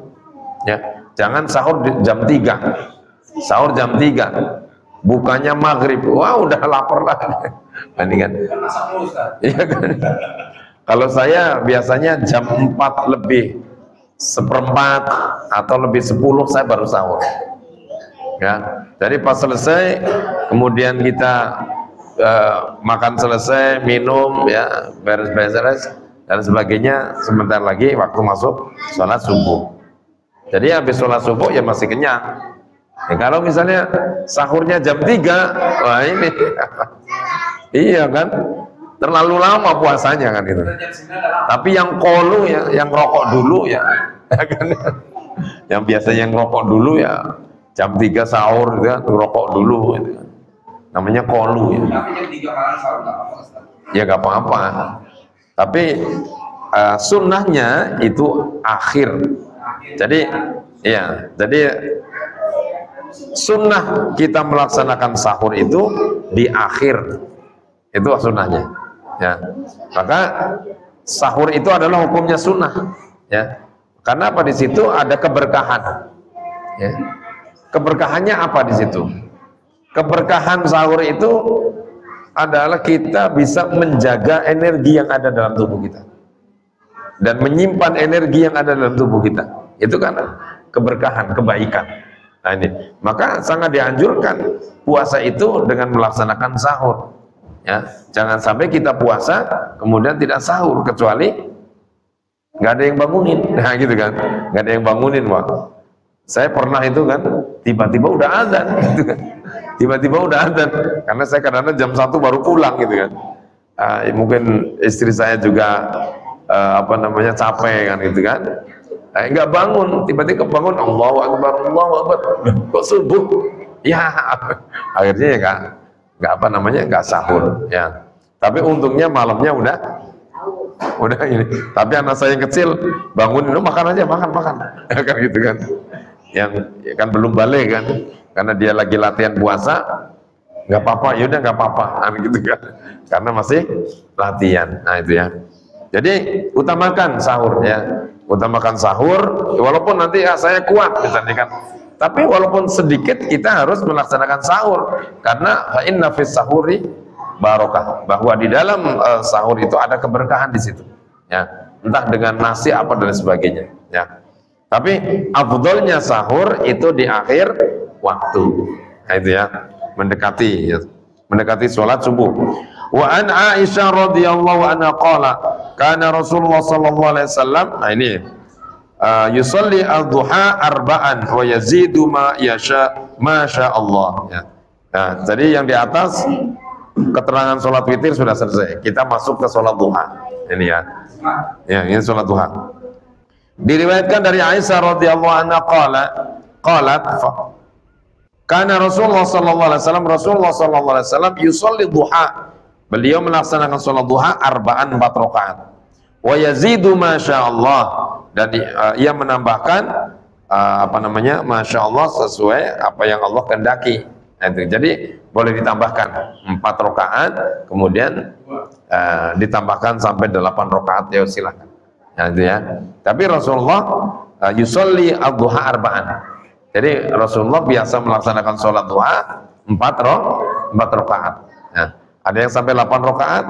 Ya, jangan sahur jam 3. Sahur jam 3. Bukannya maghrib. Wah, udah lapar lagi. Ini kan. Iya kan. Kalau saya biasanya jam 4 lebih 1/4 atau lebih 10 saya baru sahur. Ya, jadi pas selesai kemudian kita makan selesai, minum, ya, beres-beres dan sebagainya, sebentar lagi waktu masuk sholat subuh. Jadi habis sholat subuh ya masih kenyang. Ya, kalau misalnya sahurnya jam 3, wah ini iya kan, terlalu lama puasanya kan itu. Tapi yang kolu ya, yang rokok dulu ya, yang biasanya yang rokok dulu ya jam 3 sahur gitu kan, rokok dulu gitu kan. Namanya kolu ya. Ya gak apa-apa. Tapi sunnahnya itu akhir. Jadi ya, sunnah kita melaksanakan sahur itu di akhir. Itu sunnahnya. Ya. Maka sahur itu adalah hukumnya sunnah. Ya. Karena apa, di situ ada keberkahan. Ya. Keberkahannya apa di situ? Keberkahan sahur itu adalah kita bisa menjaga energi yang ada dalam tubuh kita dan menyimpan energi yang ada dalam tubuh kita. Itu kan keberkahan, kebaikan. Nah ini, maka sangat dianjurkan puasa itu dengan melaksanakan sahur. Ya, jangan sampai kita puasa kemudian tidak sahur, kecuali nggak ada yang bangunin. Nah gitu kan, nggak ada yang bangunin. Wah, saya pernah itu kan, tiba-tiba udah azan, gitu kan. Tiba-tiba udah azan, karena saya kadang-kadang jam 1 baru pulang gitu kan. Mungkin istri saya juga capek kan gitu kan. Nggak bangun, tiba-tiba bangun, Allahu Akbar, Allahu Akbar, kok subuh? Ya, akhirnya ya nggak sahur ya. Tapi untungnya malamnya udah ini. Tapi anak saya yang kecil bangun, makan aja, makan kan gitu kan. Yang kan belum balik kan, karena dia lagi latihan puasa, nggak apa-apa, yaudah nggak apa-apa kan gitu kan, karena masih latihan. Nah itu ya. Jadi utamakan sahur ya, utamakan sahur, walaupun nanti saya kuat misalnya kan. Tapi walaupun sedikit kita harus melaksanakan sahur, karena fa inna fis sahuri barokah, bahwa di dalam sahur itu ada keberkahan di situ ya, entah dengan nasi apa dan sebagainya ya. Tapi afdolnya sahur itu di akhir waktu. Nah, itu ya, mendekati sholat subuh. Wa an Aisyah radhiyallahu anha qala kana Rasulullah sallallahu alaihi wasallam, nah ini yusalli al-duha arba'an wa yazidu ma yasha masya Allah ya. Nah, jadi yang di atas keterangan sholat witir sudah selesai. Kita masuk ke sholat duha. Ini ya. Ya, ini sholat duha. Diriwayatkan dari Aisyah radhiyallahu anha qalat kana Rasulullah sallallahu alaihi wasallam yusalli duha. Beliau melaksanakan sholat duha arba'an 4 rakaat. Wa yazidu masya Allah, dan ia menambahkan masya Allah sesuai apa yang Allah kehendaki. Nah, jadi boleh ditambahkan 4 rakaat, kemudian ditambahkan sampai 8 rakaat, ya silakan. Nah, itu ya. Tapi Rasulullah yusolli ad-duha arba'an. Jadi Rasulullah biasa melaksanakan sholat duha 4 rakaat. Nah, ada yang sampai 8 rakaat.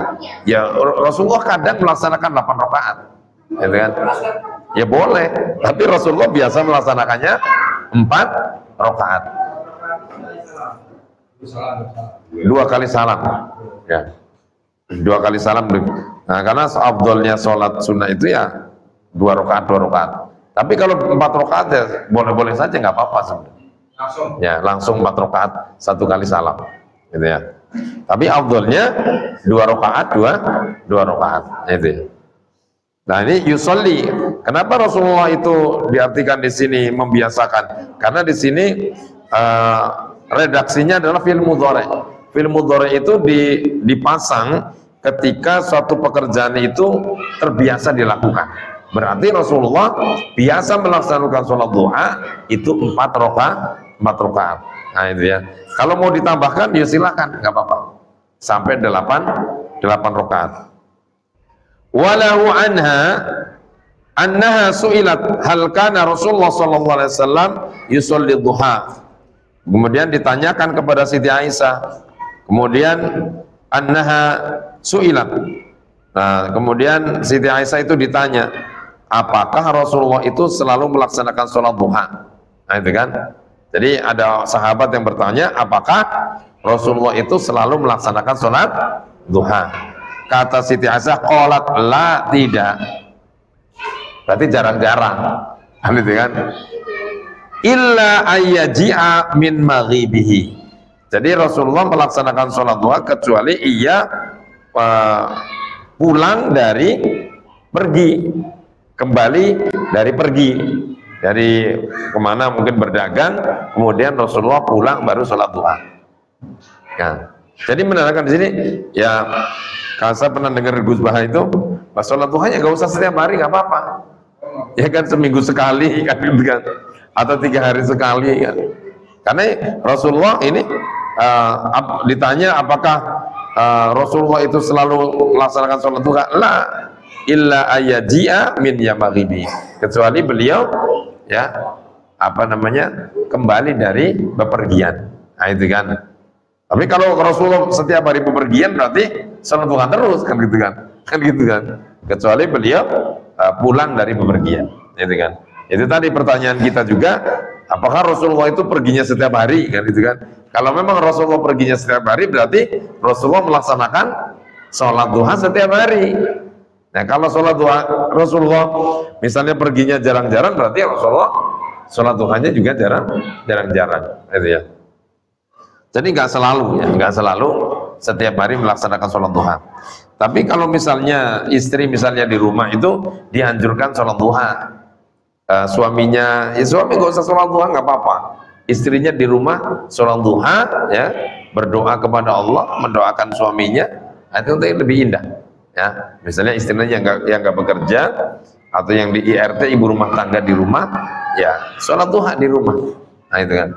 Ya Rasulullah kadang melaksanakan 8 rakaat. Gitu kan? Ya boleh, tapi Rasulullah biasa melaksanakannya 4 rakaat. 2 kali salam. Ya. 2 kali salam. Nah, karena afdolnya sholat sunnah itu ya 2 rakaat. Tapi kalau 4 rakaat ya boleh-boleh saja, nggak apa-apa sebenarnya. Ya, langsung 4 rakaat 1 kali salam. Gitu ya. Tapi afdolnya 2 rakaat, 2 rakaat. Itu ya. Nah, ini yusolli. Kenapa Rasulullah itu diartikan di sini membiasakan? Karena di sini redaksinya adalah fi'il mudhari'. Fi'il mudhari' itu dipasang ketika suatu pekerjaan itu terbiasa dilakukan. Berarti Rasulullah biasa melaksanakan sholat duha itu 4 rakaat. Nah itu ya. Kalau mau ditambahkan ya silakan, nggak apa-apa. Sampai 8 rakaat. Walahu annaha su'ilat hal kana Rasulullah sallallahu alaihi wasallam yusolli duha. Kemudian ditanyakan kepada Siti Aisyah. Kemudian annaha su'ilat. Nah, kemudian Siti Aisyah itu ditanya, apakah Rasulullah itu selalu melaksanakan sholat duha? Nah, itu kan. Jadi ada sahabat yang bertanya, apakah Rasulullah itu selalu melaksanakan sholat duha? Kata Siti Aisyah, qalat la, tidak. Berarti jarang-jarang. Gitu kan? Illa ayyaji'a min maghibihi. Jadi Rasulullah melaksanakan sholat duha kecuali ia pulang dari pergi, kembali dari pergi, dari kemana mungkin berdagang, kemudian Rasulullah pulang baru sholat duha. Ya. Jadi menandakan di sini ya, kalau saya pernah dengar Gus Baha itu, pas sholat duhanya gak usah setiap hari, nggak apa-apa. Ya kan, seminggu sekali kan, atau 3 hari sekali kan. Karena Rasulullah ini ditanya apakah Rasulullah itu selalu melaksanakan sholat duha, la illa ayaji'a min yamaghibi, kecuali beliau ya kembali dari bepergian. Nah itu kan. Tapi kalau Rasulullah setiap hari bepergian berarti sholat duha terus kan gitu kan. Kecuali beliau pulang dari bepergian. Itu kan. Itu tadi pertanyaan kita juga, Apakah Rasulullah itu perginya setiap hari kan gitu kan? Kalau memang Rasulullah perginya setiap hari berarti Rasulullah melaksanakan sholat duha setiap hari. Nah kalau sholat duha Rasulullah misalnya perginya jarang-jarang berarti Rasulullah sholat duhanya juga jarang-jarang gitu ya. Jadi nggak selalu ya, nggak selalu setiap hari melaksanakan sholat duha. Tapi kalau misalnya istri misalnya di rumah itu dianjurkan sholat duha. Suaminya, ya suami nggak usah sholat duha nggak apa-apa. Istrinya di rumah sholat duha, ya berdoa kepada Allah, mendoakan suaminya, itu lebih indah. Ya, misalnya istrinya yang nggak bekerja atau yang di IRT ibu rumah tangga di rumah, ya sholat duha di rumah. Nah itu kan.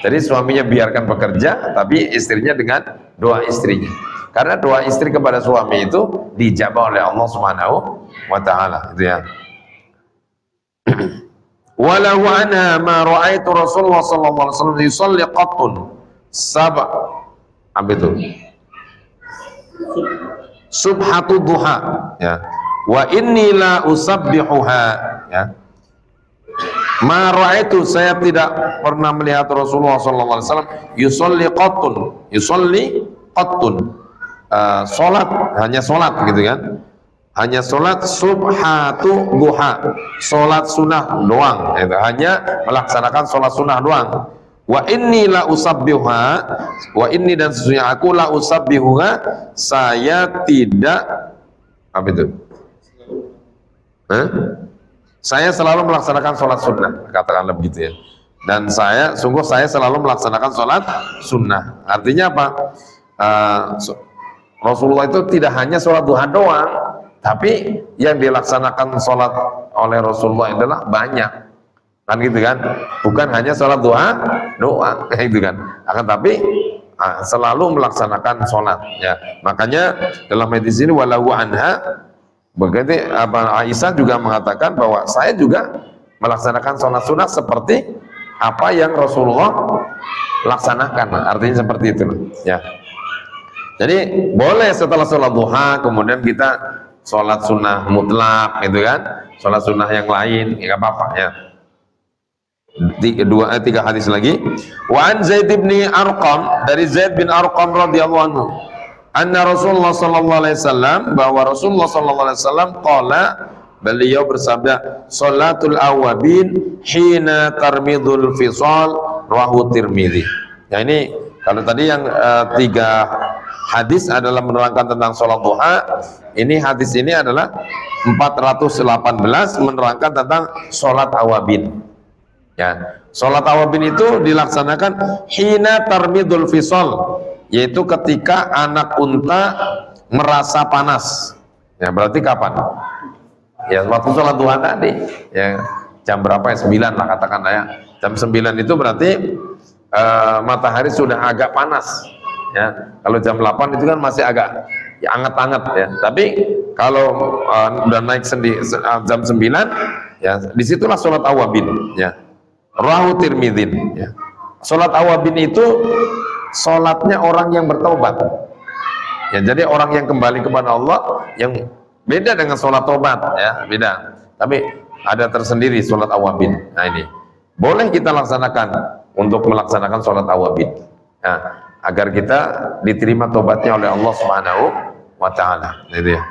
Jadi suaminya biarkan bekerja, tapi istrinya dengan doa istrinya. Karena doa istri kepada suami itu dijabah oleh Allah Subhanahu wa Ta'ala, gitu ya. Walau anha ma ra'aitu Rasulullah sallallahu alaihi wasallam yusalli qattun apa itu? Subhatu duha, ya. Wa inni la usabbihuha, ya. Ma ra'aitu, saya tidak pernah melihat Rasulullah sallallahu alaihi wasallam yusalli qattun, salat, hanya salat gitu kan. Hanya sholat subhatu duha, sholat sunnah doang, itu hanya melaksanakan sholat sunnah doang. Wa inni la usabbihuha, wa inni dan sesungguhnya aku la usabbihuha, saya tidak apa itu? Saya selalu melaksanakan sholat sunnah, katakanlah begitu ya. Dan saya selalu melaksanakan sholat sunnah. Artinya apa? Rasulullah itu tidak hanya sholat duha doang, tapi yang dilaksanakan sholat oleh Rasulullah adalah banyak, kan gitu kan? Bukan hanya sholat duha doang, gitu kan? Akan tapi selalu melaksanakan sholat. Ya, makanya dalam hadis ini walau anha, begitu Aisyah juga mengatakan bahwa saya juga melaksanakan sholat sunnah seperti apa yang Rasulullah laksanakan. Artinya seperti itu, ya. Jadi boleh setelah sholat duha kemudian kita sholat sunnah mutlak, gitu kan? Sholat sunnah yang lain, nggak apa-apa ya. Tiga hadis lagi. Wa an Zaid bin Arqam, dari Zaid bin Arqam radhiyallahu anhu, anna Rasulullah sallallahu alaihi wasallam, bahwa Rasulullah sallallahu alaihi wasallam qala, beliau bersabda, sholatul awabin hina tarmidul fisal, rawahu Tirmidzi. Ya ini kalau tadi yang tiga hadis adalah menerangkan tentang sholat duha, ini hadis ini adalah 418 menerangkan tentang sholat awabin. Ya, sholat awabin itu dilaksanakan hina tarmidul fisal, yaitu ketika anak unta merasa panas. Ya, berarti kapan? Ya, waktu sholat duha tadi. Ya, jam berapa ya? 9 lah katakanlah ya. Jam 9 itu berarti matahari sudah agak panas. Ya, kalau jam 8 itu kan masih agak ya, anget-anget ya. Tapi kalau udah naik jam 9 ya, disitulah sholat awabin ya. Rawahu Tirmidzi ya. Sholat awabin itu sholatnya orang yang bertobat. Ya, jadi orang yang kembali kepada Allah, yang beda dengan sholat tobat ya, beda. Tapi ada tersendiri sholat awabin. Nah ini boleh kita laksanakan untuk melaksanakan sholat awabin. Ya, agar kita diterima tobatnya oleh Allah Subhanahu wa Ta'ala. Gitu ya.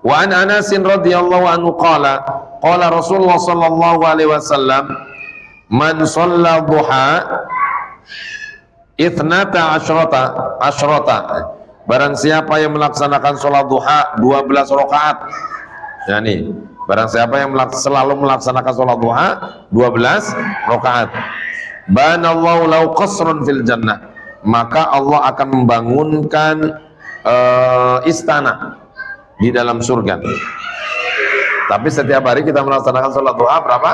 Wa an Anas radhiyallahu anhu qala Rasulullah sallallahu alaihi wasallam, man shalla duha ithnata asyrata, barang siapa yang melaksanakan sholat duha 12 rakaat. Ya nih, barang siapa yang selalu melaksanakan sholat duha 12 rakaat, banallahu lahu qasrun fil jannah, maka Allah akan membangunkan istana di dalam surga. Tapi setiap hari kita melaksanakan sholat duha berapa?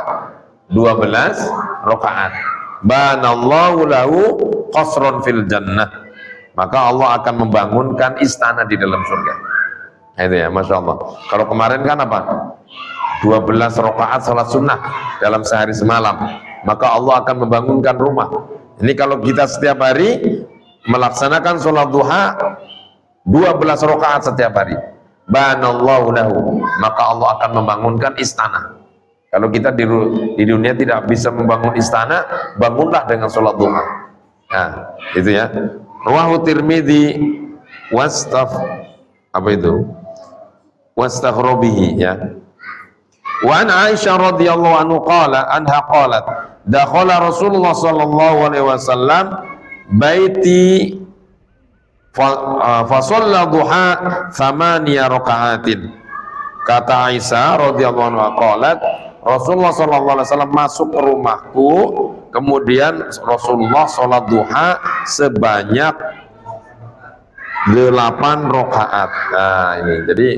12 rakaat. Banallahu lahu qasrun fil jannah, maka Allah akan membangunkan istana di dalam surga. Itu ya, Masya Allah. Kalau kemarin kan apa? 12 rakaat sholat sunnah dalam sehari semalam, maka Allah akan membangunkan rumah. Ini kalau kita setiap hari melaksanakan sholat duha 12 rakaat setiap hari, banallahu lahu, maka Allah akan membangunkan istana. Kalau kita di dunia tidak bisa membangun istana, bangunlah dengan sholat duha. Nah, itu ya. Rawahu Tirmidzi wastaghrabihi ya. Wa an Aisyah radhiyallahu anha qalat dakhala Rasulullah sallallahu alaihi wasallam baiti fa shalla duha 8 raka'atin. Kata Aisyah radhiyallahu anha qalat Rasulullah sallallahu alaihi wasallam masuk ke rumahku, kemudian Rasulullah sholat duha sebanyak 8 rakaat. Nah, ini jadi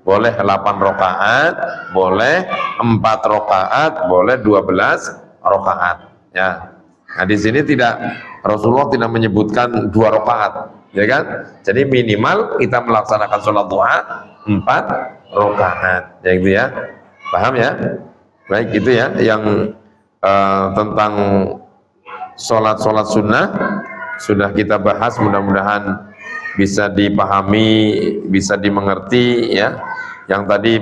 boleh 8 rakaat, boleh 4 rakaat, boleh 12 rakaat. Ya. Nah, di sini Rasulullah tidak menyebutkan 2 rakaat, ya kan? Jadi minimal kita melaksanakan sholat duha 4 rakaat, ya gitu ya. Paham ya? Baik, itu ya yang tentang sholat sunnah sudah kita bahas, mudah-mudahan bisa dipahami, bisa dimengerti ya. Yang tadi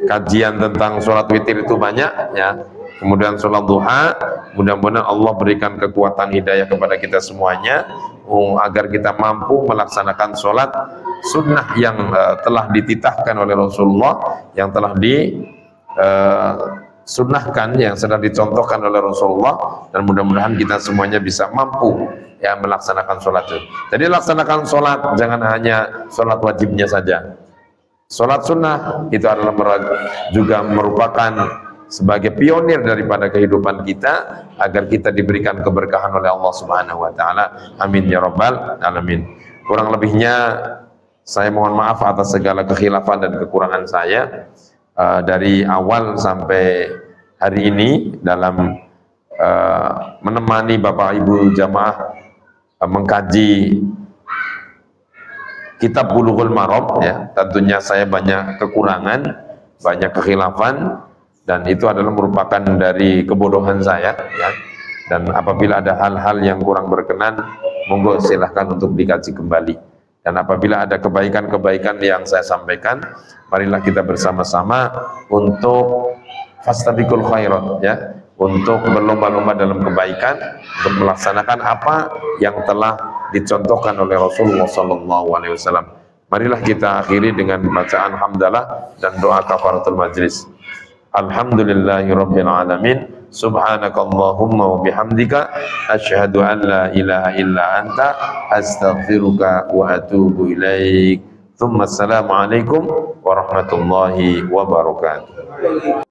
kajian tentang sholat witir itu banyak ya. Kemudian sholat duha, mudah-mudahan Allah berikan kekuatan hidayah kepada kita semuanya agar kita mampu melaksanakan sholat sunnah yang telah dititahkan oleh Rasulullah, yang telah sunnahkan, yang sedang dicontohkan oleh Rasulullah, dan mudah-mudahan kita semuanya bisa mampu ya melaksanakan sholat itu. Jadi laksanakan sholat, jangan hanya sholat wajibnya saja. Sholat sunnah itu adalah juga merupakan sebagai pionir daripada kehidupan kita agar kita diberikan keberkahan oleh Allah Subhanahu wa taala. Amin ya rabbal alamin. Kurang lebihnya saya mohon maaf atas segala kekhilafan dan kekurangan saya dari awal sampai hari ini dalam menemani Bapak Ibu jamaah mengkaji kitab Bulughul Maram ya. Tentunya saya banyak kekurangan, banyak kekhilafan, dan itu adalah merupakan dari kebodohan saya ya. Dan apabila ada hal-hal yang kurang berkenan, monggo silahkan untuk dikaji kembali. Dan apabila ada kebaikan-kebaikan yang saya sampaikan, marilah kita bersama-sama untuk fastabiqul khairat ya, untuk berlomba-lomba dalam kebaikan, untuk melaksanakan apa yang telah dicontohkan oleh Rasulullah SAW. Marilah kita akhiri dengan bacaan hamdalah dan doa kafaratul majlis. Alhamdulillahirabbil alamin. Subhanakallahumma wa bihamdika asyhadu an la ilaha illa anta astaghfiruka wa atubu ilaik. Tsumma assalamu alaikum warahmatullahi wabarakatuh.